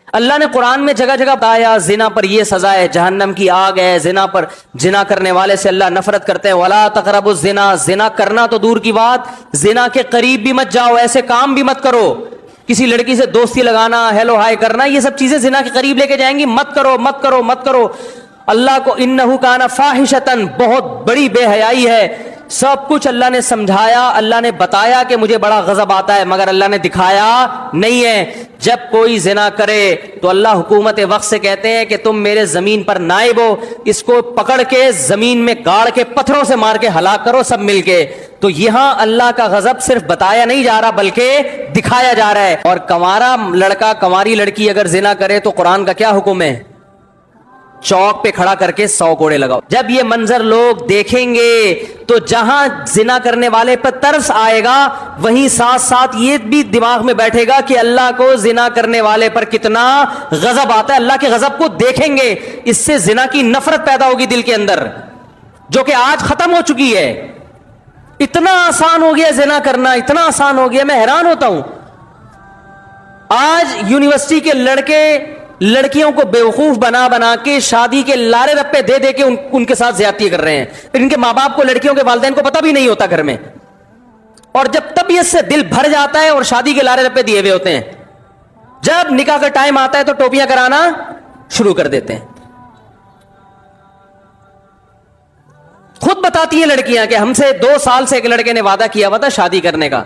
اللہ نے قرآن میں جگہ جگہ بتایا زنا پر یہ سزا ہے، جہنم کی آگ ہے، زنا پر، زنا کرنے والے سے اللہ نفرت کرتے ہیں، ولا تقربوا الزنا، زنا کرنا تو دور کی بات، زنا کے قریب بھی مت جاؤ، ایسے کام بھی مت کرو، کسی لڑکی سے دوستی لگانا، ہیلو ہائی کرنا، یہ سب چیزیں زنا کے قریب لے کے جائیں گی، مت کرو مت کرو مت کرو۔ اللہ کو انہ کان فاحشۃ، بہت بڑی بے حیائی ہے، سب کچھ اللہ نے سمجھایا، اللہ نے بتایا کہ مجھے بڑا غضب آتا ہے، مگر اللہ نے دکھایا نہیں ہے۔ جب کوئی زنا کرے تو اللہ حکومت وقت سے کہتے ہیں کہ تم میرے زمین پر نائب ہو، اس کو پکڑ کے زمین میں گاڑ کے پتھروں سے مار کے ہلاک کرو سب مل کے۔ تو یہاں اللہ کا غضب صرف بتایا نہیں جا رہا بلکہ دکھایا جا رہا ہے۔ اور کنوارا لڑکا کنواری لڑکی اگر زنا کرے تو قرآن کا کیا حکم ہے؟ چوک پہ کھڑا کر کے 100 کوڑے لگاؤ۔ جب یہ منظر لوگ دیکھیں گے تو جہاں زنا کرنے والے پر ترس آئے گا، وہیں ساتھ ساتھ یہ بھی دماغ میں بیٹھے گا کہ اللہ کو زنا کرنے والے پر کتنا غضب آتا ہے۔ اللہ کے غضب کو دیکھیں گے، اس سے زنا کی نفرت پیدا ہوگی دل کے اندر، جو کہ آج ختم ہو چکی ہے۔ اتنا آسان ہو گیا زنا کرنا، اتنا آسان ہو گیا، میں حیران ہوتا ہوں۔ آج یونیورسٹی کے لڑکے لڑکیوں کو بیوقوف بنا بنا کے شادی کے لارے رپے دے دے کے ان کے ساتھ زیادتی کر رہے ہیں، پھر ان کے ماں باپ کو، لڑکیوں کے والدین کو پتہ بھی نہیں ہوتا گھر میں، اور جب طبیعت سے دل بھر جاتا ہے اور شادی کے لارے رپے دیے ہوئے ہوتے ہیں، جب نکاح کا ٹائم آتا ہے تو ٹوپیاں کرانا شروع کر دیتے ہیں۔ خود بتاتی ہیں لڑکیاں کہ ہم سے 2 سال سے ایک لڑکے نے وعدہ کیا ہوا تھا شادی کرنے کا،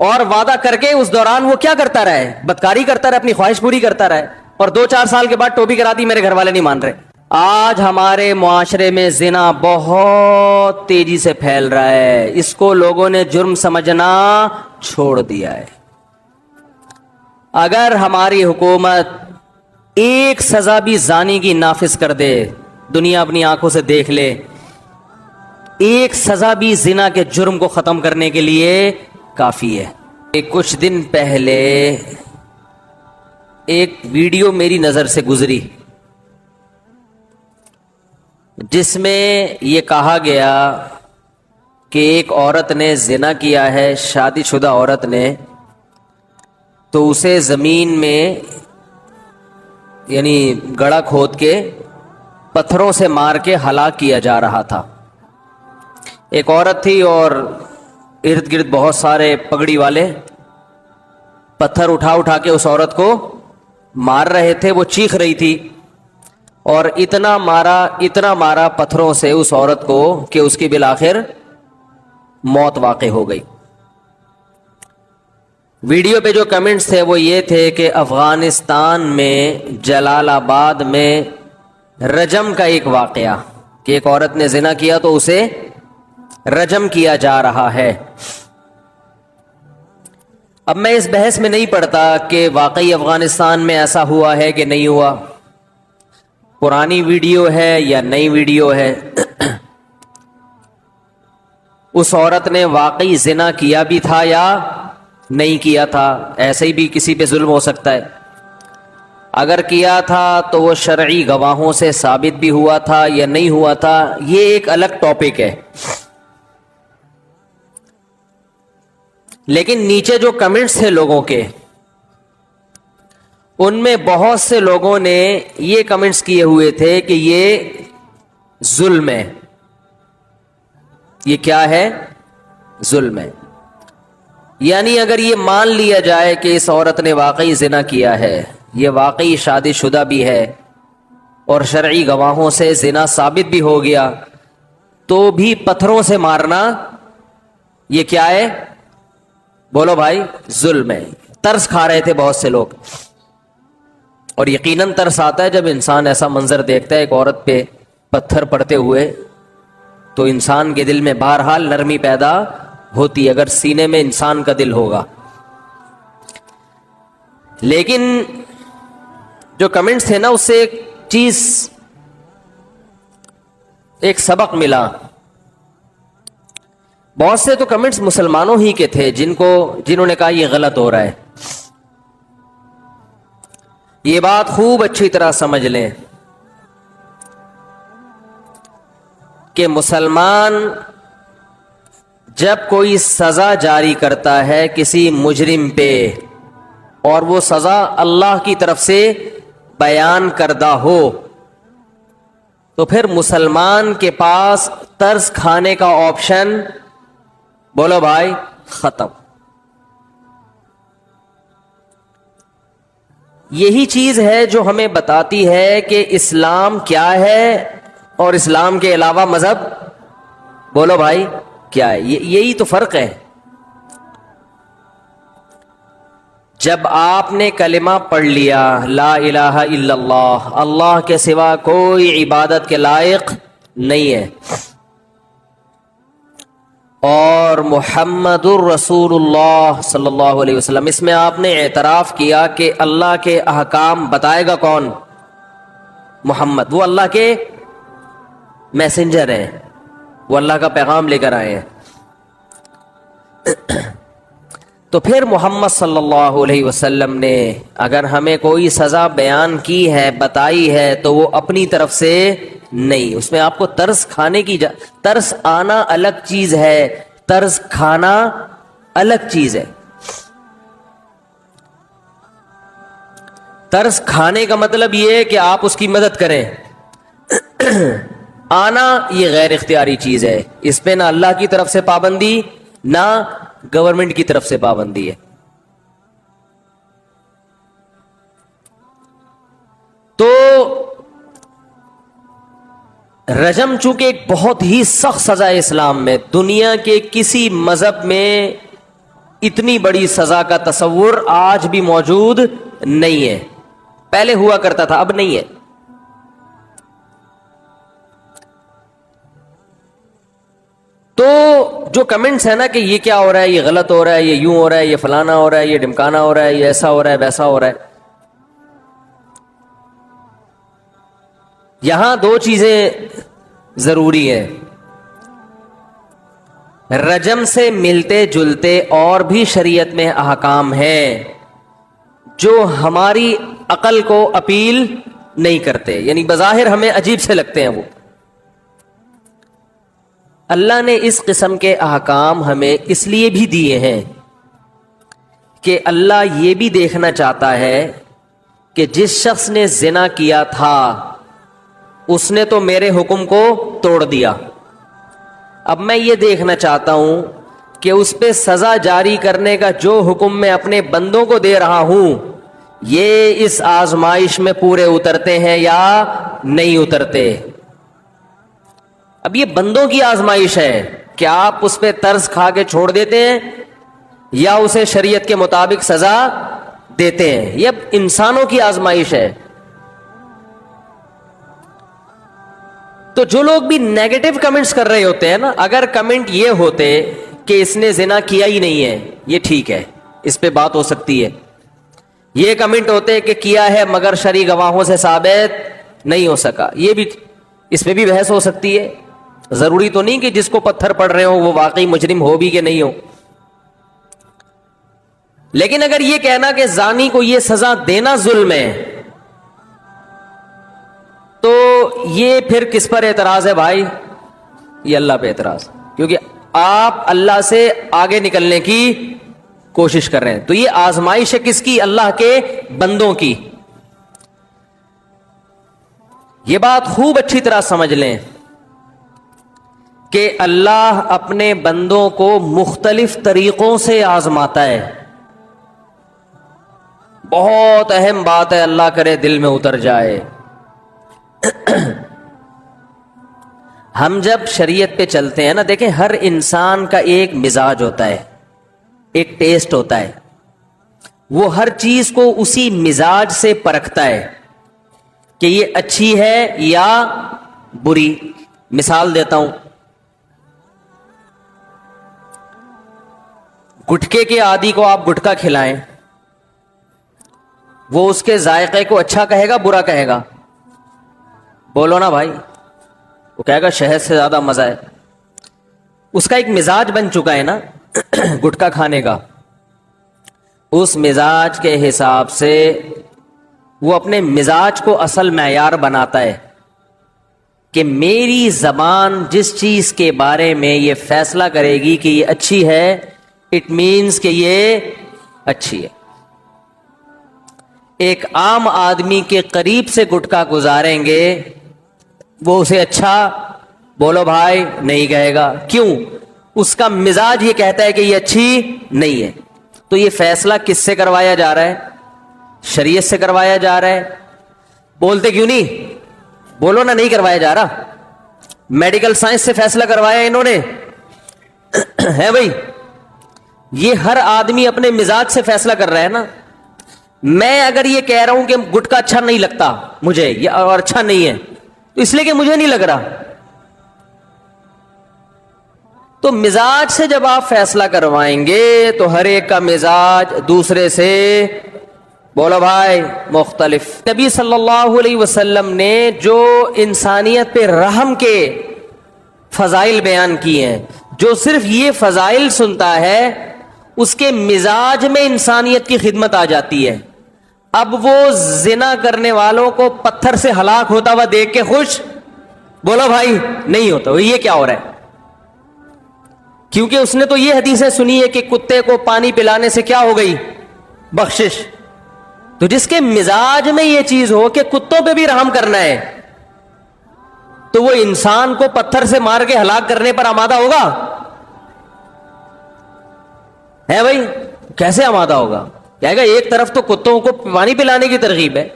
اور وعدہ کر کے اس دوران وہ کیا کرتا رہے؟ بدکاری کرتا رہے، اپنی خواہش پوری کرتا رہے، اور 2-4 سال کے بعد ٹوپی کرا دی، میرے گھر والے نہیں مان رہے۔ آج ہمارے معاشرے میں زنا بہت تیزی سے پھیل رہا ہے، اس کو لوگوں نے جرم سمجھنا چھوڑ دیا ہے۔ اگر ہماری حکومت ایک سزا بھی زانی کی نافذ کر دے، دنیا اپنی آنکھوں سے دیکھ لے، ایک سزا بھی زنا کے جرم کو ختم کرنے کے لیے کافی ہے۔ کچھ دن پہلے ایک ویڈیو میری نظر سے گزری جس میں یہ کہا گیا کہ ایک عورت نے زنا کیا ہے، شادی شدہ عورت نے، تو اسے زمین میں یعنی گڑھا کھود کے پتھروں سے مار کے ہلاک کیا جا رہا تھا۔ ایک عورت تھی اور ارد گرد بہت سارے پگڑی والے پتھر اٹھا اٹھا کے اس عورت کو مار رہے تھے، وہ چیخ رہی تھی، اور اتنا مارا پتھروں سے اس عورت کو کہ اس کی بالآخر موت واقع ہو گئی۔ ویڈیو پہ جو کمنٹس تھے وہ یہ تھے کہ افغانستان میں جلال آباد میں رجم کا ایک واقعہ کہ ایک عورت نے زنا کیا تو اسے رجم کیا جا رہا ہے۔ اب میں اس بحث میں نہیں پڑتا کہ واقعی افغانستان میں ایسا ہوا ہے کہ نہیں ہوا، پرانی ویڈیو ہے یا نئی ویڈیو ہے، اس عورت نے واقعی زنا کیا بھی تھا یا نہیں کیا تھا، ایسے ہی بھی کسی پہ ظلم ہو سکتا ہے۔ اگر کیا تھا تو وہ شرعی گواہوں سے ثابت بھی ہوا تھا یا نہیں ہوا تھا، یہ ایک الگ ٹاپک ہے۔ لیکن نیچے جو کمنٹس تھے لوگوں کے، ان میں بہت سے لوگوں نے یہ کمنٹس کیے ہوئے تھے کہ یہ ظلم ہے، یہ کیا ہے؟ ظلم ہے۔ یعنی اگر یہ مان لیا جائے کہ اس عورت نے واقعی زنا کیا ہے، یہ واقعی شادی شدہ بھی ہے اور شرعی گواہوں سے زنا ثابت بھی ہو گیا، تو بھی پتھروں سے مارنا یہ کیا ہے؟ بولو بھائی، ظلم ہے۔ ترس کھا رہے تھے بہت سے لوگ، اور یقیناً ترس آتا ہے جب انسان ایسا منظر دیکھتا ہے ایک عورت پہ پتھر پڑتے ہوئے، تو انسان کے دل میں بہرحال نرمی پیدا ہوتی ہے، اگر سینے میں انسان کا دل ہوگا۔ لیکن جو کمنٹس تھے نا، اس سے ایک چیز، ایک سبق ملا۔ بہت سے تو کمنٹس مسلمانوں ہی کے تھے جنہوں نے کہا یہ غلط ہو رہا ہے۔ یہ بات خوب اچھی طرح سمجھ لیں کہ مسلمان جب کوئی سزا جاری کرتا ہے کسی مجرم پہ، اور وہ سزا اللہ کی طرف سے بیان کردہ ہو، تو پھر مسلمان کے پاس طرز کھانے کا آپشن، بولو بھائی، ختم۔ یہی چیز ہے جو ہمیں بتاتی ہے کہ اسلام کیا ہے اور اسلام کے علاوہ مذہب، بولو بھائی، کیا ہے۔ یہی تو فرق ہے۔ جب آپ نے کلمہ پڑھ لیا لا الہ الا اللہ، اللہ کے سوا کوئی عبادت کے لائق نہیں ہے، اور محمد الرسول اللہ صلی اللہ علیہ وسلم، اس میں آپ نے اعتراف کیا کہ اللہ کے احکام بتائے گا کون؟ محمد، وہ اللہ کے میسنجر ہیں، وہ اللہ کا پیغام لے کر آئے ہیں۔ تو پھر محمد صلی اللہ علیہ وسلم نے اگر ہمیں کوئی سزا بیان کی ہے، بتائی ہے، تو وہ اپنی طرف سے نہیں، اس میں آپ کو ترس کھانے کی ترس آنا الگ چیز ہے، ترس کھانا الگ چیز ہے۔ ترس کھانے کا مطلب یہ ہے کہ آپ اس کی مدد کریں، آنا یہ غیر اختیاری چیز ہے، اس پہ نہ اللہ کی طرف سے پابندی نہ گورنمنٹ کی طرف سے پابندی ہے۔ تو رجم چونکہ ایک بہت ہی سخت سزا ہے اسلام میں، دنیا کے کسی مذہب میں اتنی بڑی سزا کا تصور آج بھی موجود نہیں ہے، پہلے ہوا کرتا تھا، اب نہیں ہے۔ تو جو کمنٹس ہیں نا کہ یہ کیا ہو رہا ہے، یہ غلط ہو رہا ہے، یہ یوں ہو رہا ہے، یہ فلانا ہو رہا ہے، یہ ڈمکانا ہو رہا ہے، یہ ایسا ہو رہا ہے، ویسا ہو رہا ہے، یہاں دو چیزیں ضروری ہیں۔ رجم سے ملتے جلتے اور بھی شریعت میں احکام ہیں جو ہماری عقل کو اپیل نہیں کرتے، یعنی بظاہر ہمیں عجیب سے لگتے ہیں۔ وہ اللہ نے اس قسم کے احکام ہمیں اس لیے بھی دیے ہیں کہ اللہ یہ بھی دیکھنا چاہتا ہے کہ جس شخص نے زنا کیا تھا اس نے تو میرے حکم کو توڑ دیا، اب میں یہ دیکھنا چاہتا ہوں کہ اس پہ سزا جاری کرنے کا جو حکم میں اپنے بندوں کو دے رہا ہوں، یہ اس آزمائش میں پورے اترتے ہیں یا نہیں اترتے۔ اب یہ بندوں کی آزمائش ہے کہ آپ اس پہ طرز کھا کے چھوڑ دیتے ہیں یا اسے شریعت کے مطابق سزا دیتے ہیں، یہ اب انسانوں کی آزمائش ہے۔ تو جو لوگ بھی نیگیٹو کمنٹس کر رہے ہوتے ہیں نا، اگر کمنٹ یہ ہوتے کہ اس نے زنا کیا ہی نہیں ہے، یہ ٹھیک ہے، اس پہ بات ہو سکتی ہے۔ یہ کمنٹ ہوتے کہ کیا ہے مگر شرعی گواہوں سے ثابت نہیں ہو سکا، یہ بھی، اس پہ بھی بحث ہو سکتی ہے۔ ضروری تو نہیں کہ جس کو پتھر پڑ رہے ہو وہ واقعی مجرم ہو بھی کہ نہیں ہو، لیکن اگر یہ کہنا کہ زانی کو یہ سزا دینا ظلم ہے، تو یہ پھر کس پر اعتراض ہے بھائی؟ یہ اللہ پہ اعتراض، کیونکہ آپ اللہ سے آگے نکلنے کی کوشش کر رہے ہیں۔ تو یہ آزمائش ہے کس کی؟ اللہ کے بندوں کی۔ یہ بات خوب اچھی طرح سمجھ لیں کہ اللہ اپنے بندوں کو مختلف طریقوں سے آزماتا ہے۔ بہت اہم بات ہے، اللہ کرے دل میں اتر جائے۔ ہم جب شریعت پہ چلتے ہیں نا، دیکھیں ہر انسان کا ایک مزاج ہوتا ہے، ایک ٹیسٹ ہوتا ہے، وہ ہر چیز کو اسی مزاج سے پرکھتا ہے کہ یہ اچھی ہے یا بری۔ مثال دیتا ہوں، گٹکے کے عادی کو آپ گٹکا کھلائیں، وہ اس کے ذائقے کو اچھا کہے گا برا کہے گا؟ بولو نا بھائی، وہ کہے گا شہد سے زیادہ مزہ ہے۔ اس کا ایک مزاج بن چکا ہے نا گٹکا کھانے کا، اس مزاج کے حساب سے وہ اپنے مزاج کو اصل معیار بناتا ہے کہ میری زبان جس چیز کے بارے میں یہ فیصلہ کرے گی کہ یہ اچھی ہے، اٹ مینز کہ یہ اچھی ہے۔ ایک عام آدمی کے قریب سے گٹکا گزاریں گے وہ اسے اچھا بولو بھائی نہیں کہے گا. کیوں؟ اس کا مزاج یہ کہتا ہے کہ یہ اچھی نہیں ہے. تو یہ فیصلہ کس سے کروایا جا رہا ہے؟ شریعت سے کروایا جا رہا ہے. بولتے کیوں نہیں؟ بولو نا, نہیں کروایا جا رہا. میڈیکل سائنس سے فیصلہ کروایا انہوں نے ہے بھائی. یہ ہر آدمی اپنے مزاج سے فیصلہ کر رہا ہے نا. میں اگر یہ کہہ رہا ہوں کہ گٹکا اچھا نہیں لگتا مجھے اور اچھا نہیں ہے تو اس لیے کہ مجھے نہیں لگ رہا. تو مزاج سے جب آپ فیصلہ کروائیں گے تو ہر ایک کا مزاج دوسرے سے بولو بھائی مختلف. نبی صلی اللہ علیہ وسلم نے جو انسانیت پہ رحم کے فضائل بیان کیے ہیں, جو صرف یہ فضائل سنتا ہے اس کے مزاج میں انسانیت کی خدمت آ جاتی ہے. اب وہ زنا کرنے والوں کو پتھر سے ہلاک ہوتا ہوا دیکھ کے خوش بولو بھائی نہیں ہوتا. یہ کیا ہو رہا ہے؟ کیونکہ اس نے تو یہ حدیثیں سنی ہے کہ کتے کو پانی پلانے سے کیا ہو گئی؟ بخشش. تو جس کے مزاج میں یہ چیز ہو کہ کتوں پہ بھی رحم کرنا ہے تو وہ انسان کو پتھر سے مار کے ہلاک کرنے پر آمادہ ہوگا؟ ہے بھائی کیسے آمادہ ہوگا؟ کہے گا ایک طرف تو کتوں کو پانی پلانے کی ترغیب ہے.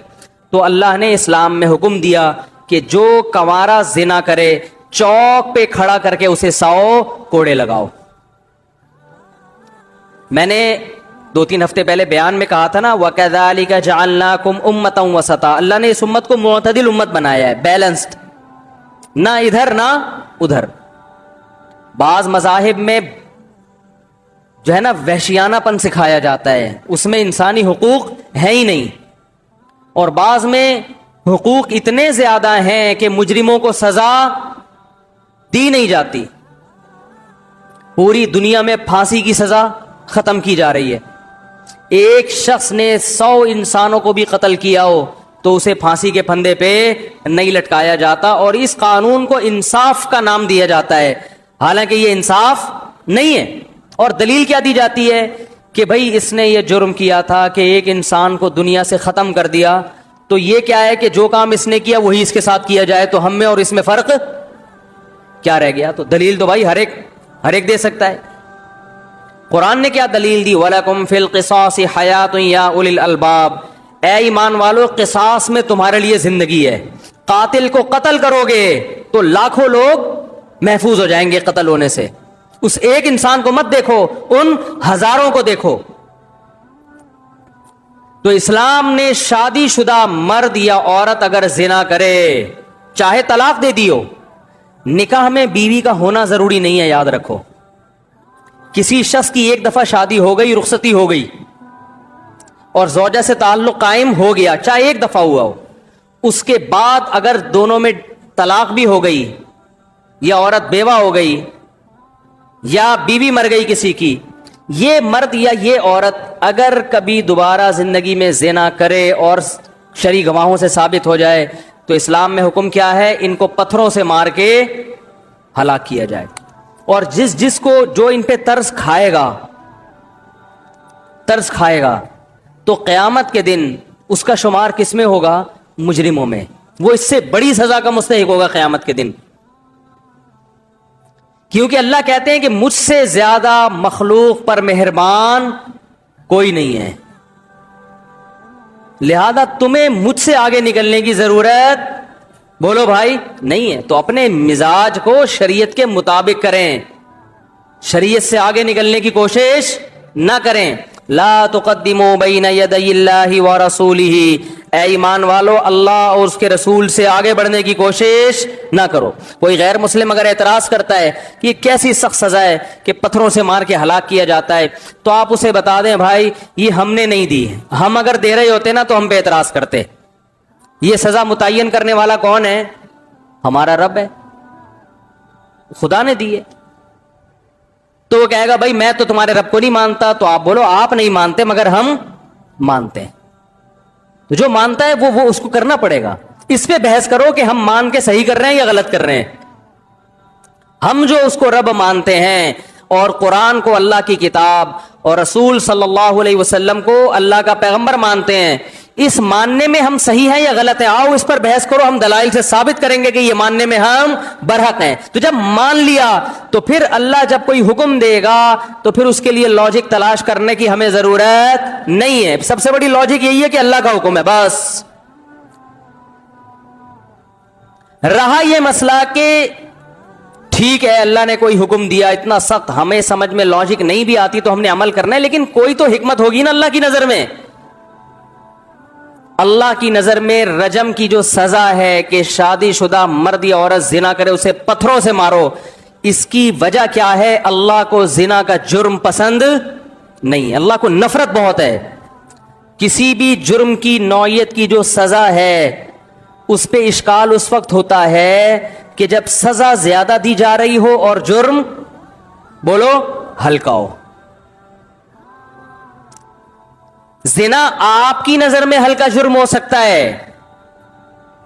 تو اللہ نے اسلام میں حکم دیا کہ جو کنوارا زنا کرے چوک پہ کھڑا کر کے اسے 100 کوڑے لگاؤ. میں نے 2-3 ہفتے پہلے بیان میں کہا تھا نا وَكَذَلِكَ جَعَلْنَاكُمْ أُمَّةً وَسَطًا. اللہ نے اس امت کو معتدل امت بنایا ہے, بیلنسڈ, نہ ادھر نہ ادھر. بعض مذاہب میں جو ہے نا وحشیانہ پن سکھایا جاتا ہے, اس میں انسانی حقوق ہے ہی نہیں, اور بعض میں حقوق اتنے زیادہ ہیں کہ مجرموں کو سزا دی نہیں جاتی. پوری دنیا میں پھانسی کی سزا ختم کی جا رہی ہے. ایک شخص نے 100 انسانوں کو بھی قتل کیا ہو تو اسے پھانسی کے پھندے پہ نہیں لٹکایا جاتا, اور اس قانون کو انصاف کا نام دیا جاتا ہے, حالانکہ یہ انصاف نہیں ہے. اور دلیل کیا دی جاتی ہے کہ بھائی اس نے یہ جرم کیا تھا کہ ایک انسان کو دنیا سے ختم کر دیا, تو یہ کیا ہے کہ جو کام اس نے کیا وہی اس کے ساتھ کیا جائے, تو ہم میں اور اس میں فرق کیا رہ گیا؟ تو دلیل تو بھائی ہر ایک دے سکتا ہے. قرآن نے کیا دلیل دی؟ وَلَكُمْ فِي الْقِصَاصِ حَيَاةٌ يَا أُولِي الْأَلْبَابِ. اے ایمان والو قصاص میں تمہارے لیے زندگی ہے. قاتل کو قتل کرو گے تو لاکھوں لوگ محفوظ ہو جائیں گے قتل ہونے سے. اس ایک انسان کو مت دیکھو, ان ہزاروں کو دیکھو. تو اسلام نے شادی شدہ مرد یا عورت اگر زنا کرے چاہے طلاق دے دی ہو, نکاح میں بیوی کا ہونا ضروری نہیں ہے, یاد رکھو. کسی شخص کی ایک دفعہ شادی ہو گئی, رخصتی ہو گئی اور زوجہ سے تعلق قائم ہو گیا, چاہے ایک دفعہ ہوا ہو, اس کے بعد اگر دونوں میں طلاق بھی ہو گئی یا عورت بیوہ ہو گئی یا بیوی مر گئی کسی کی, یہ مرد یا یہ عورت اگر کبھی دوبارہ زندگی میں زنا کرے اور شرعی گواہوں سے ثابت ہو جائے تو اسلام میں حکم کیا ہے؟ ان کو پتھروں سے مار کے ہلاک کیا جائے. اور جس کو جو ان پہ طرز کھائے گا تو قیامت کے دن اس کا شمار کس میں ہوگا؟ مجرموں میں. وہ اس سے بڑی سزا کا مستحق ہوگا قیامت کے دن, کیونکہ اللہ کہتے ہیں کہ مجھ سے زیادہ مخلوق پر مہربان کوئی نہیں ہے, لہذا تمہیں مجھ سے آگے نکلنے کی ضرورت بولو بھائی نہیں ہے. تو اپنے مزاج کو شریعت کے مطابق کریں, شریعت سے آگے نکلنے کی کوشش نہ کریں. لا تقدموا بین یدی اللہ ورسولہ. اے ایمان والو اللہ اور اس کے رسول سے آگے بڑھنے کی کوشش نہ کرو. کوئی غیر مسلم اگر اعتراض کرتا ہے کہ یہ کیسی سخت سزا ہے کہ پتھروں سے مار کے ہلاک کیا جاتا ہے, تو آپ اسے بتا دیں بھائی یہ ہم نے نہیں دی, ہم اگر دے رہے ہوتے نا تو ہم پہ اعتراض کرتے. یہ سزا متعین کرنے والا کون ہے؟ ہمارا رب ہے, خدا نے دی ہے. تو وہ کہے گا بھائی میں تو تمہارے رب کو نہیں مانتا, تو آپ بولو آپ نہیں مانتے مگر ہم مانتے ہیں. تو جو مانتا ہے وہ اس کو کرنا پڑے گا. اس پہ بحث کرو کہ ہم مان کے صحیح کر رہے ہیں یا غلط کر رہے ہیں. ہم جو اس کو رب مانتے ہیں اور قرآن کو اللہ کی کتاب اور رسول صلی اللہ علیہ وسلم کو اللہ کا پیغمبر مانتے ہیں, اس ماننے میں ہم صحیح ہیں یا غلط ہیں؟ آؤ اس پر بحث کرو، ہم دلائل سے ثابت کریں گے کہ یہ ماننے میں ہم برحق ہیں۔ تو جب مان لیا تو پھر اللہ جب کوئی حکم دے گا تو پھر اس کے لیے لاجک تلاش کرنے کی ہمیں ضرورت نہیں ہے۔ سب سے بڑی لاجک یہی ہے کہ اللہ کا حکم ہے بس۔ رہا یہ مسئلہ کہ ٹھیک ہے اللہ نے کوئی حکم دیا اتنا سخت، ہمیں سمجھ میں لاجک نہیں بھی آتی تو ہم نے عمل کرنا ہے، لیکن کوئی تو حکمت ہوگی نا اللہ کی نظر میں۔ اللہ کی نظر میں رجم کی جو سزا ہے کہ شادی شدہ مرد یا عورت زنا کرے اسے پتھروں سے مارو، اس کی وجہ کیا ہے؟ اللہ کو زنا کا جرم پسند نہیں، اللہ کو نفرت بہت ہے۔ کسی بھی جرم کی نوعیت کی جو سزا ہے اس پہ اشکال اس وقت ہوتا ہے کہ جب سزا زیادہ دی جا رہی ہو اور جرم بولو ہلکا ہو۔ زنا آپ کی نظر میں ہلکا جرم ہو سکتا ہے،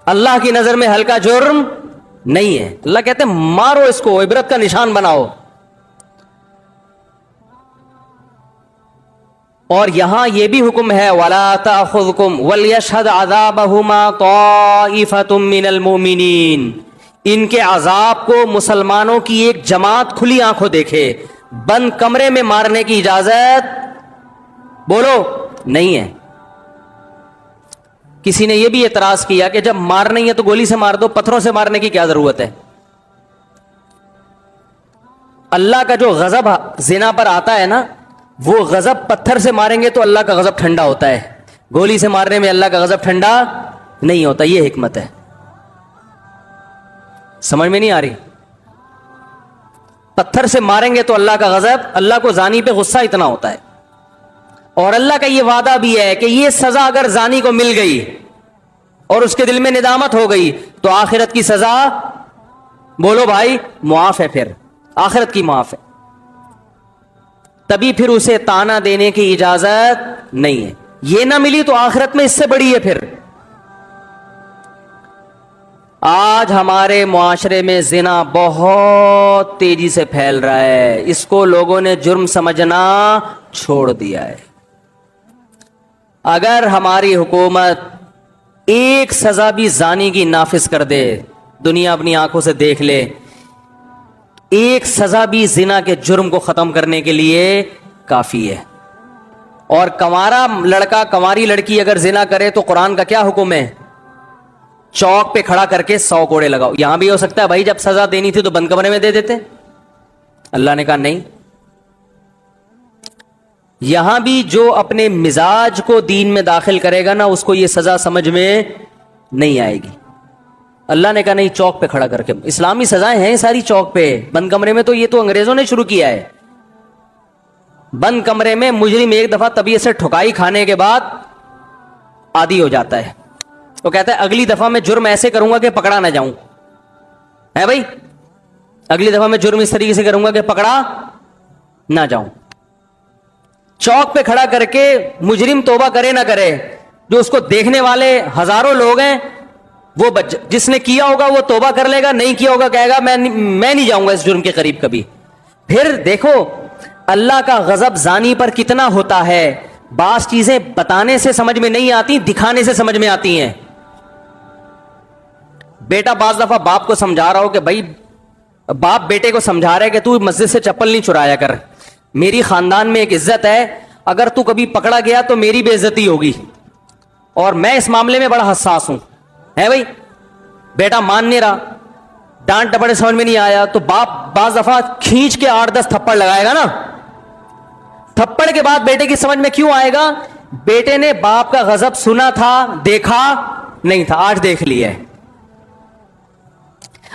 اللہ کی نظر میں ہلکا جرم نہیں ہے۔ اللہ کہتے ہیں مارو اس کو، عبرت کا نشان بناؤ۔ اور یہاں یہ بھی حکم ہے وَلَا تَأْخُذْكُمْ وَلْيَشْهَدْ عَذَابَهُمَا طَائِفَةٌ مِّنَ الْمُؤْمِنِينَ، ان کے عذاب کو مسلمانوں کی ایک جماعت کھلی آنکھوں دیکھے۔ بند کمرے میں مارنے کی اجازت بولو نہیں ہے۔ کسی نے یہ بھی اعتراض کیا کہ جب مارنا ہی ہے تو گولی سے مار دو، پتھروں سے مارنے کی کیا ضرورت ہے؟ اللہ کا جو غضب زنا پر آتا ہے نا، وہ غضب پتھر سے ماریں گے تو اللہ کا غضب ٹھنڈا ہوتا ہے، گولی سے مارنے میں اللہ کا غضب ٹھنڈا نہیں ہوتا۔ یہ حکمت ہے، سمجھ میں نہیں آ رہی؟ پتھر سے ماریں گے تو اللہ کا غضب، اللہ کو زانی پہ غصہ اتنا ہوتا ہے۔ اور اللہ کا یہ وعدہ بھی ہے کہ یہ سزا اگر زانی کو مل گئی اور اس کے دل میں ندامت ہو گئی تو آخرت کی سزا بولو بھائی معاف ہے، پھر آخرت کی معاف ہے، تبھی پھر اسے تانا دینے کی اجازت نہیں ہے۔ یہ نہ ملی تو آخرت میں اس سے بڑی ہے۔ پھر آج ہمارے معاشرے میں زنا بہت تیزی سے پھیل رہا ہے، اس کو لوگوں نے جرم سمجھنا چھوڑ دیا ہے۔ اگر ہماری حکومت ایک سزا بھی زانی کی نافذ کر دے، دنیا اپنی آنکھوں سے دیکھ لے، ایک سزا بھی زنا کے جرم کو ختم کرنے کے لیے کافی ہے۔ اور کنوارا لڑکا کنواری لڑکی اگر زنا کرے تو قرآن کا کیا حکم ہے؟ چوک پہ کھڑا کر کے 100 کوڑے لگاؤ۔ یہاں بھی ہو سکتا ہے بھائی جب سزا دینی تھی تو بند کمرے میں دے دیتے، اللہ نے کہا نہیں۔ یہاں بھی جو اپنے مزاج کو دین میں داخل کرے گا نا اس کو یہ سزا سمجھ میں نہیں آئے گی۔ اللہ نے کہا نہیں، چوک پہ کھڑا کر کے، اسلامی سزائیں ہیں ساری چوک پہ، بند کمرے میں تو یہ تو انگریزوں نے شروع کیا ہے۔ بند کمرے میں مجرم ایک دفعہ طبیعت سے ٹھکائی کھانے کے بعد عادی ہو جاتا ہے، وہ کہتا ہے اگلی دفعہ میں جرم ایسے کروں گا کہ پکڑا نہ جاؤں، ہے بھائی، اگلی دفعہ میں جرم اس طریقے سے کروں گا کہ پکڑا نہ جاؤں۔ چوک پہ کھڑا کر کے مجرم توبہ کرے نہ کرے، جو اس کو دیکھنے والے ہزاروں لوگ ہیں، وہ جس نے کیا ہوگا وہ توبہ کر لے گا، نہیں کیا ہوگا کہے گا میں نہیں جاؤں گا اس جرم کے قریب کبھی۔ پھر دیکھو اللہ کا غضب زانی پر کتنا ہوتا ہے۔ بعض چیزیں بتانے سے سمجھ میں نہیں آتی، دکھانے سے سمجھ میں آتی ہیں۔ بیٹا بعض دفعہ باپ کو سمجھا رہا ہو کہ بھائی، باپ بیٹے کو سمجھا رہا ہے کہ تو مسجد سے چپل نہیں چرایا کر، میری خاندان میں ایک عزت ہے، اگر تو کبھی پکڑا گیا تو میری بے عزتی ہوگی، اور میں اس معاملے میں بڑا حساس ہوں، ہے بھائی۔ بیٹا مان نہیں رہا، ڈانٹ ڈپڑے سمجھ میں نہیں آیا تو باپ بعض دفعہ کھینچ کے 8-10 تھپڑ لگائے گا نا۔ تھپڑ کے بعد بیٹے کی سمجھ میں کیوں آئے گا؟ بیٹے نے باپ کا غضب سنا تھا، دیکھا نہیں تھا، آج دیکھ لیا ہے۔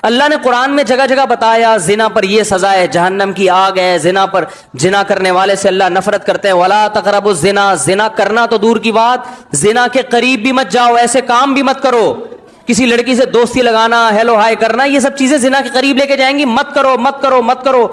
اللہ نے قرآن میں جگہ جگہ بتایا زنا پر یہ سزا ہے، جہنم کی آگ ہے، زنا پر، زنا کرنے والے سے اللہ نفرت کرتے ہیں۔ وَلَا تَقْرَبُوا الزِّنَا، زنا کرنا تو دور کی بات، زنا کے قریب بھی مت جاؤ، ایسے کام بھی مت کرو، کسی لڑکی سے دوستی لگانا، ہیلو ہائی کرنا، یہ سب چیزیں زنا کے قریب لے کے جائیں گی، مت کرو مت کرو مت کرو۔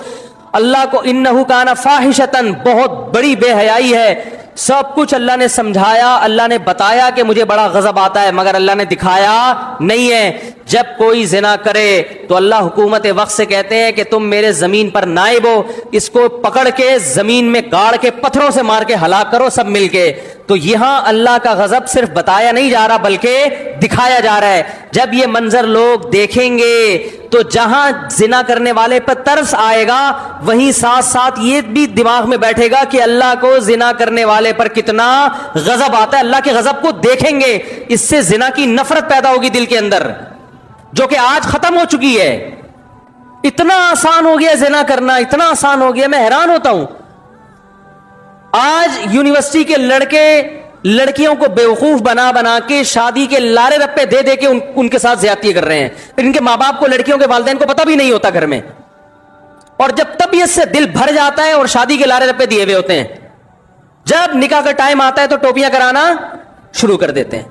اللہ کو انہ کان فاحشۃ، بہت بڑی بے حیائی ہے سب کچھ اللہ نے سمجھایا, اللہ نے بتایا کہ مجھے بڑا غضب آتا ہے, مگر اللہ نے دکھایا نہیں ہے. جب کوئی زنا کرے تو اللہ حکومت وقت سے کہتے ہیں کہ تم میرے زمین پر نائب ہو, اس کو پکڑ کے زمین میں گاڑ کے پتھروں سے مار کے ہلاک کرو سب مل کے. تو یہاں اللہ کا غضب صرف بتایا نہیں جا رہا بلکہ دکھایا جا رہا ہے. جب یہ منظر لوگ دیکھیں گے تو جہاں زنا کرنے والے پر ترس آئے گا, وہیں ساتھ ساتھ یہ بھی دماغ میں بیٹھے گا کہ اللہ کو زنا کرنے والے پر کتنا غضب آتا ہے. اللہ کے غضب کو دیکھیں گے, اس سے زنا کی نفرت پیدا ہوگی دل کے اندر, جو کہ آج ختم ہو چکی ہے. اتنا آسان ہو گیا زنا کرنا, اتنا آسان ہو گیا, میں حیران ہوتا ہوں. آج یونیورسٹی کے لڑکے لڑکیوں کو بیوقوف بنا بنا کے شادی کے لارے رپے دے دے کے ان کے ساتھ زیادتی کر رہے ہیں. پھر ان کے ماں باپ کو, لڑکیوں کے والدین کو پتہ بھی نہیں ہوتا گھر میں, اور جب طبیعت سے دل بھر جاتا ہے اور شادی کے لارے رپے دیے ہوئے ہوتے ہیں, جب نکاح کا ٹائم آتا ہے تو ٹوپیاں کرانا شروع کر دیتے ہیں.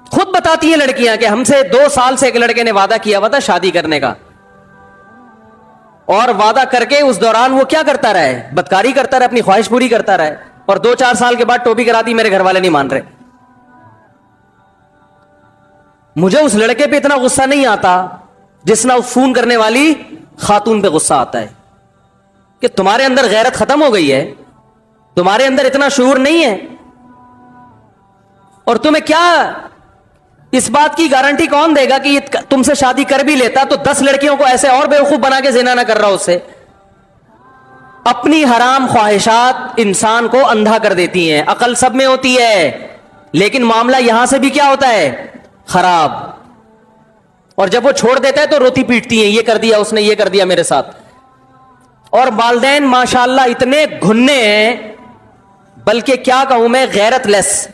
خود بتاتی ہیں لڑکیاں کہ ہم سے 2 سال سے ایک لڑکے نے وعدہ کیا ہوا تھا شادی کرنے کا, اور وعدہ کر کے اس دوران وہ کیا کرتا رہا ہے, بدکاری کرتا رہا, اپنی خواہش پوری کرتا رہا ہے, اور 2-4 سال کے بعد ٹوپی کراتی, میرے گھر والے نہیں مان رہے. مجھے اس لڑکے پہ اتنا غصہ نہیں آتا جتنا فون کرنے والی خاتون پہ غصہ آتا ہے کہ تمہارے اندر غیرت ختم ہو گئی ہے, تمہارے اندر اتنا شعور نہیں ہے. اور تمہیں کیا اس بات کی گارنٹی کون دے گا کہ یہ تم سے شادی کر بھی لیتا تو 10 لڑکیوں کو ایسے اور بیوقوف بنا کے زنا نہ کر رہا اس سے. اپنی حرام خواہشات انسان کو اندھا کر دیتی ہیں. عقل سب میں ہوتی ہے, لیکن معاملہ یہاں سے بھی کیا ہوتا ہے, خراب. اور جب وہ چھوڑ دیتا ہے تو روتی پیٹتی ہیں, یہ کر دیا اس نے, یہ کر دیا میرے ساتھ. اور والدین ماشاءاللہ اتنے گھنے ہیں, بلکہ کیا کہوں میں, غیرت لیس.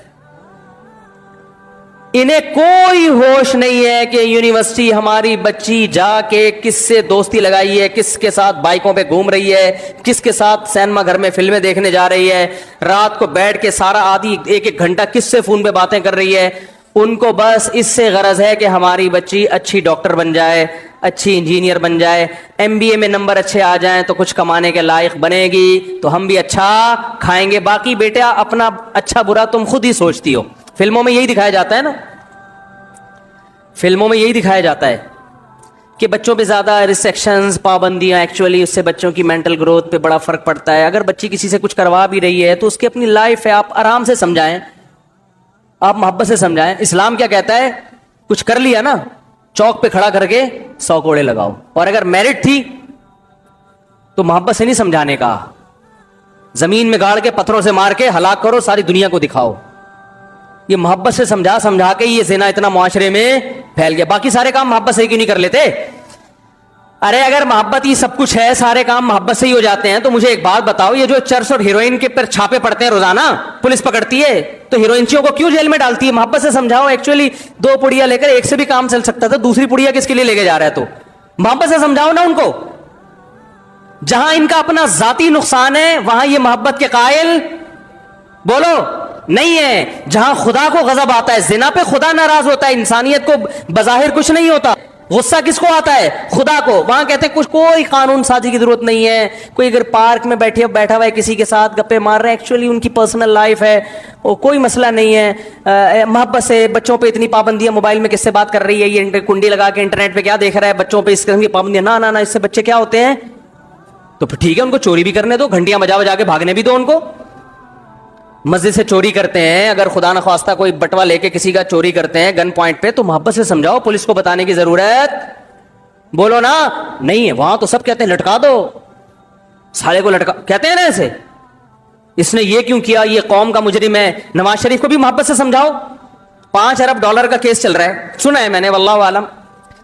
انہیں کوئی ہوش نہیں ہے کہ یونیورسٹی ہماری بچی جا کے کس سے دوستی لگائی ہے, کس کے ساتھ بائکوں پہ گھوم رہی ہے, کس کے ساتھ سینما گھر میں فلمیں دیکھنے جا رہی ہے, رات کو بیٹھ کے سارا آدھی 1-1 گھنٹہ کس سے فون پہ باتیں کر رہی ہے. ان کو بس اس سے غرض ہے کہ ہماری بچی اچھی ڈاکٹر بن جائے, اچھی انجینئر بن جائے, MBA میں نمبر اچھے آ جائیں تو کچھ کمانے کے لائق بنے گی تو ہم بھی اچھا کھائیں گے. باقی بیٹا اپنا اچھا برا تم خود ہی سوچتی ہو. فلموں میں یہی دکھایا جاتا ہے نا, فلموں میں یہی دکھایا جاتا ہے کہ بچوں پہ زیادہ ریسٹرکشنز, پابندیاں, ایکچولی اس سے بچوں کی مینٹل گروتھ پہ بڑا فرق پڑتا ہے. اگر بچی کسی سے کچھ کروا بھی رہی ہے تو اس کی اپنی لائف ہے, آپ آرام سے سمجھائیں, آپ محبت سے سمجھائیں. اسلام کیا کہتا ہے, کچھ کر لیا نا چوک پہ کھڑا کر کے 100 کوڑے لگاؤ. اور اگر میرڈ تھی تو محبت سے نہیں سمجھانے کا, زمین میں گاڑ کے پتھروں سے مار کے ہلاک کرو, ساری دنیا کو دکھاؤ. یہ محبت سے سمجھا کے یہ زنا اتنا معاشرے میں پھیل گیا. باقی سارے کام محبت سے کیوں نہیں کر لیتے؟ ارے اگر محبت ہی سب کچھ ہے, سارے کام محبت سے ہی ہو جاتے ہیں, تو مجھے ایک بات بتاؤ, یہ جو چرس اور ہیروئن کے پر چھاپے پڑتے ہیں روزانہ, پولیس پکڑتی ہے, تو ہیروئنچیوں کو کیوں جیل میں ڈالتی ہے؟ محبت سے سمجھاؤ. ایکچولی 2 پڑیا لے کر ایک سے بھی کام چل سکتا تھا, دوسری پڑیا کس کے لیے لے کے جا رہا ہے؟ تو محبت سے سمجھاؤ نا ان کو. جہاں ان کا اپنا ذاتی نقصان ہے وہاں یہ محبت کے قائل بولو نہیں ہے. جہاں خدا کو غضب آتا ہے, زنا پہ خدا ناراض ہوتا ہے, انسانیت کو بظاہر کچھ نہیں ہوتا, غصہ کس کو آتا ہے؟ خدا کو. وہاں کہتے ہیں کچھ کوئی قانون سازی کی ضرورت نہیں ہے. کوئی اگر پارک میں بیٹھا ہوا ہے کسی کے ساتھ گپے مار رہے ہیں, ایکچولی ان کی پرسنل لائف ہے, وہ کوئی مسئلہ نہیں ہے. محبت سے بچوں پہ اتنی پابندیاں, موبائل میں کس سے بات کر رہی ہے, یہ کنڈی لگا کے انٹرنیٹ پہ کیا دیکھ رہا ہے, بچوں پہ اس قسم کی پابندیاں, نہ اس سے بچے کیا ہوتے ہیں. تو پھر ٹھیک ہے, ان کو چوری بھی کرنے دو, گھنٹیاں بجا کے بھاگنے بھی دو ان کو. مسجد سے چوری کرتے ہیں, اگر خدا نخواستہ کوئی بٹوا لے کے کسی کا چوری کرتے ہیں گن پوائنٹ پہ, تو محبت سے سمجھاؤ. پولیس کو بتانے کی ضرورت بولو نا نہیں ہے. وہاں تو سب کہتے ہیں لٹکا دو, سالے کو لٹکا, کہتے ہیں نا ایسے, اس نے یہ کیوں کیا, یہ قوم کا مجرم ہے. نواز شریف کو بھی محبت سے سمجھاؤ. $5 ارب کا کیس چل رہا ہے, سنا ہے میں نے, واللہ عالم.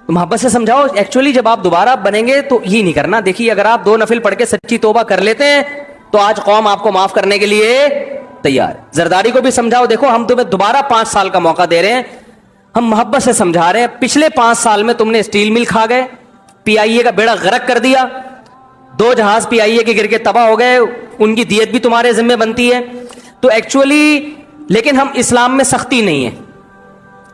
محبت سے سمجھاؤ. ایکچولی جب آپ دوبارہ بنیں گے تو یہ نہیں کرنا. دیکھیے اگر آپ 2 نفل پڑھ کے سچی توبہ کر لیتے ہیں تو آج قوم آپ کو معاف کرنے کے لیے تیار. زرداری کو بھی سمجھاؤ, دیکھو ہم تمہیں دوبارہ 5 سال کا موقع دے رہے ہیں, ہم محبت سے سمجھا رہے ہیں. پچھلے 5 سال میں تم نے اسٹیل مل کھا گئے, PIA کا بیڑا غرق کر دیا, 2 جہاز PIA کے گر کے تباہ ہو گئے, ان کی دیت بھی تمہارے ذمہ بنتی ہے. تو ایکچولی لیکن ہم اسلام میں سختی نہیں ہے,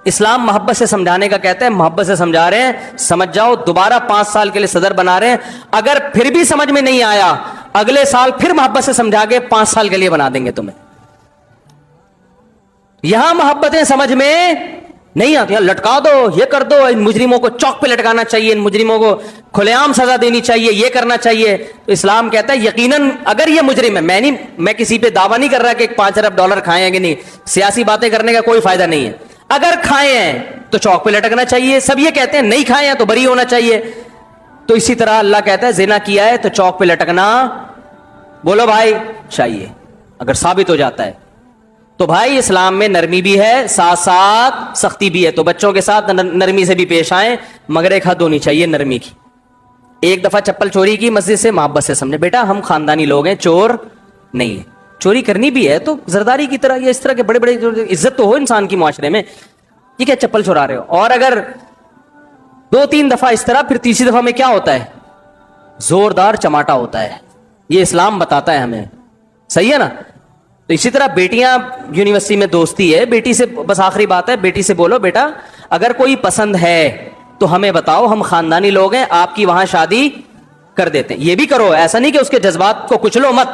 اسلام محبت سے سمجھانے کا کہتا ہے. محبت سے سمجھا رہے ہیں, سمجھ جاؤ. دوبارہ 5 سال کے لیے صدر بنا رہے ہیں. اگر پھر بھی سمجھ میں نہیں آیا, اگلے سال پھر محبت سے سمجھا کے 5 سال کے لیے بنا دیں گے تمہیں. یہاں محبتیں سمجھ میں نہیں آتی. لٹکا دو, یہ کر دو, ان مجرموں کو چوک پہ لٹکانا چاہیے, ان مجرموں کو کھلے عام سزا دینی چاہیے, یہ کرنا چاہیے. تو اسلام کہتا ہے یقیناً اگر یہ مجرم ہے, میں کسی پہ دعویٰ نہیں کر رہا کہ $5 ارب کھائے ہیں کہ نہیں, سیاسی باتیں کرنے کا کوئی فائدہ نہیں ہے. اگر کھائے ہیں تو چوک پہ لٹکنا چاہیے. سب یہ کہتے ہیں نہیں کھائے ہیں تو بری ہونا چاہیے. تو اسی طرح اللہ کہتا ہے زنا کیا ہے تو چوک پہ لٹکنا, بولو بھائی, چاہیے اگر ثابت ہو جاتا ہے. تو بھائی اسلام میں نرمی بھی ہے, ساتھ ساتھ سختی بھی ہے. تو بچوں کے ساتھ نرمی سے بھی پیش آئیں, مگر ایک حد ہونی چاہیے نرمی کی. ایک دفعہ چپل چوری کی مسجد سے, محبت سے سمجھے بیٹا ہم خاندانی لوگ ہیں, چور نہیں ہے. چوری کرنی بھی ہے تو زرداری کی طرح یا اس طرح کے بڑے بڑے عزت تو ہو انسان کی معاشرے میں. یہ کیا چپل چورا رہے ہو؟ اور اگر 2-3 دفعہ اس طرح, پھر تیسری دفعہ میں کیا ہوتا ہے؟ زوردار چماٹا ہوتا ہے. یہ اسلام بتاتا ہے ہمیں, صحیح ہے نا. تو اسی طرح بیٹیاں, یونیورسٹی میں دوستی ہے, بیٹی سے بس آخری بات ہے, بیٹی سے بولو بیٹا اگر کوئی پسند ہے تو ہمیں بتاؤ, ہم خاندانی لوگ ہیں, آپ کی وہاں شادی کر دیتے ہیں. یہ بھی کرو, ایسا نہیں کہ اس کے جذبات کو کچلو مت.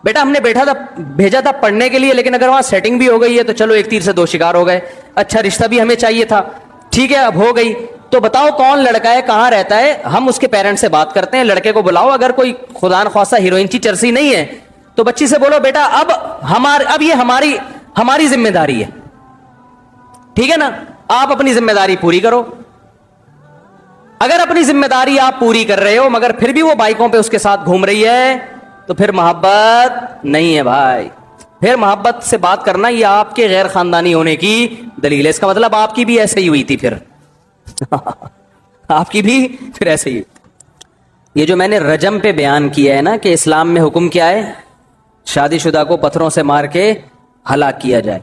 بیٹا ہم نے بھیجا تھا پڑھنے کے لیے, لیکن اگر وہاں سیٹنگ بھی ہو گئی ہے تو چلو ایک تیر سے 2 شکار ہو گئے. اچھا رشتہ بھی ہمیں چاہیے تھا, ٹھیک ہے اب ہو گئی, تو بتاؤ کون لڑکا ہے, کہاں رہتا ہے, ہم اس کے پیرنٹ سے بات کرتے ہیں, لڑکے کو بلاؤ. اگر کوئی خدا نخواستہ ہیروئن کی چرسی نہیں ہے تو بچی سے بولو بیٹا اب یہ ہماری ذمہ داری ہے, ٹھیک ہے نا, آپ اپنی ذمہ داری پوری کرو. اگر اپنی ذمہ داری آپ پوری کر رہے ہو مگر پھر بھی وہ بائکوں پہ اس کے ساتھ گھوم رہی ہے تو پھر محبت نہیں ہے بھائی. پھر محبت سے بات کرنا یہ آپ کے غیر خاندانی ہونے کی دلیل ہے. اس کا مطلب آپ کی بھی ایسے ہی ہوئی تھی, پھر آپ کی بھی پھر ایسے ہی. یہ جو میں نے رجم پہ بیان کیا ہے نا کہ اسلام میں حکم کیا ہے, شادی شدہ کو پتھروں سے مار کے ہلاک کیا جائے.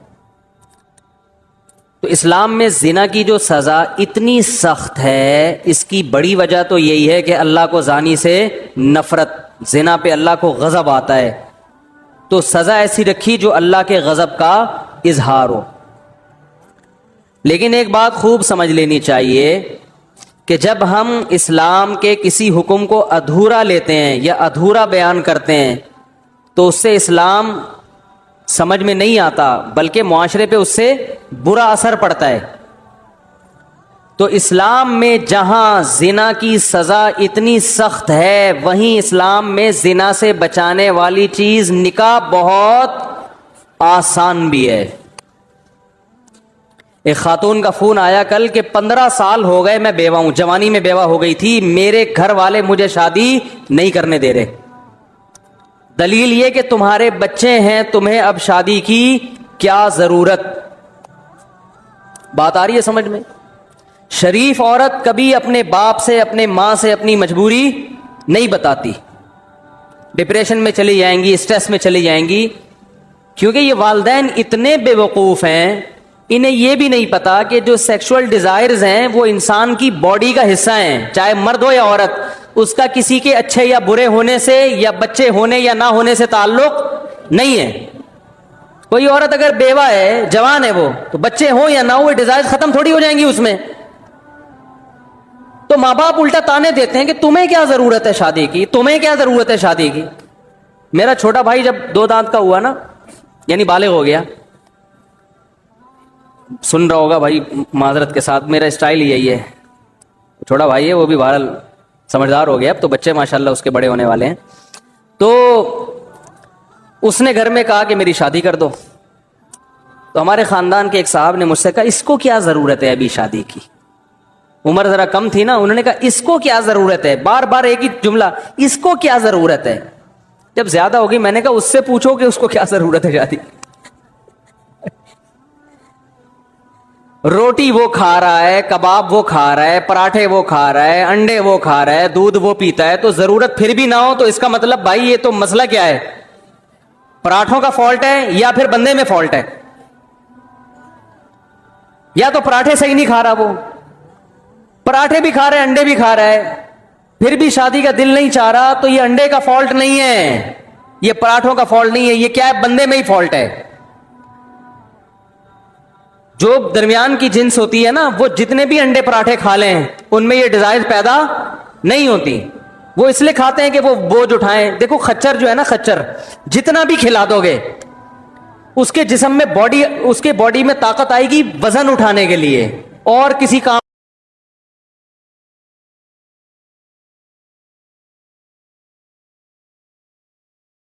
تو اسلام میں زنا کی جو سزا اتنی سخت ہے, اس کی بڑی وجہ تو یہی ہے کہ اللہ کو زانی سے نفرت, زنا پہ اللہ کو غضب آتا ہے. تو سزا ایسی رکھی جو اللہ کے غضب کا اظہار ہو. لیکن ایک بات خوب سمجھ لینی چاہیے کہ جب ہم اسلام کے کسی حکم کو ادھورا لیتے ہیں یا ادھورا بیان کرتے ہیں تو اس سے اسلام سمجھ میں نہیں آتا, بلکہ معاشرے پہ اس سے برا اثر پڑتا ہے. تو اسلام میں جہاں زنا کی سزا اتنی سخت ہے, وہیں اسلام میں زنا سے بچانے والی چیز نکاح بہت آسان بھی ہے. ایک خاتون کا فون آیا کل کہ 15 سال ہو گئے میں بیوہ ہوں, جوانی میں بیوہ ہو گئی تھی, میرے گھر والے مجھے شادی نہیں کرنے دے رہے. دلیل یہ کہ تمہارے بچے ہیں, تمہیں اب شادی کی کیا ضرورت. بات آ رہی ہے سمجھ میں؟ شریف عورت کبھی اپنے باپ سے, اپنے ماں سے اپنی مجبوری نہیں بتاتی. ڈپریشن میں چلی جائیں گی, اسٹریس میں چلی جائیں گی, کیونکہ یہ والدین اتنے بے وقوف ہیں, انہیں یہ بھی نہیں پتا کہ جو سیکشول ڈیزائرز ہیں وہ انسان کی باڈی کا حصہ ہیں, چاہے مرد ہو یا عورت. اس کا کسی کے اچھے یا برے ہونے سے یا بچے ہونے یا نہ ہونے سے تعلق نہیں ہے. کوئی عورت اگر بیوہ ہے, جوان ہے وہ, تو بچے ہوں یا نہ ہو, ڈیزائر ختم تھوڑی ہو جائیں گی اس میں. تو ماں باپ الٹا تانے دیتے ہیں کہ تمہیں کیا ضرورت ہے شادی کی, تمہیں کیا ضرورت ہے شادی کی. میرا چھوٹا بھائی جب 2 دانت کا ہوا نا, یعنی بالغ ہو گیا, سن رہا ہوگا بھائی معذرت کے ساتھ, میرا اسٹائل یہی ہے, چھوٹا بھائی ہے وہ بھی بہرحال سمجھدار ہو گیا, اب تو بچے ماشاءاللہ اس کے بڑے ہونے والے ہیں. تو اس نے گھر میں کہا کہ میری شادی کر دو. تو ہمارے خاندان کے ایک صاحب نے مجھ سے کہا اس کو کیا ضرورت ہے ابھی شادی کی, عمر ذرا کم تھی نا, انہوں نے کہا اس کو کیا ضرورت ہے, بار بار ایک ہی جملہ, اس کو کیا ضرورت ہے. جب زیادہ ہوگی میں نے کہا اس سے پوچھو کہ اس کو کیا ضرورت ہے شادی. روٹی وہ کھا رہا ہے, کباب وہ کھا رہا ہے, پراٹھے وہ کھا رہا ہے, انڈے وہ کھا رہا ہے, دودھ وہ پیتا ہے, تو ضرورت پھر بھی نہ ہو تو اس کا مطلب بھائی یہ تو مسئلہ کیا ہے, پراٹھوں کا فالٹ ہے یا پھر بندے میں فالٹ ہے. یا تو پراٹھے صحیح نہیں کھا رہا, وہ پراٹھے بھی کھا رہا ہے, انڈے بھی کھا رہا ہے, پھر بھی شادی کا دل نہیں چاہ رہا, تو یہ انڈے کا فالٹ نہیں ہے, یہ پراٹھوں کا فالٹ نہیں ہے, یہ کیا ہے, بندے میں ہی فالٹ ہے. جو درمیان کی جنس ہوتی ہے نا, وہ جتنے بھی انڈے پراٹھے کھا لیں ان میں یہ ڈیزائر پیدا نہیں ہوتی. وہ اس لیے کھاتے ہیں کہ وہ بوجھ اٹھائیں. دیکھو خچر جو ہے نا, خچر جتنا بھی کھلا دو گے اس کے جسم میں اس کے باڈی میں طاقت آئے گی وزن اٹھانے کے لیے, اور کسی کام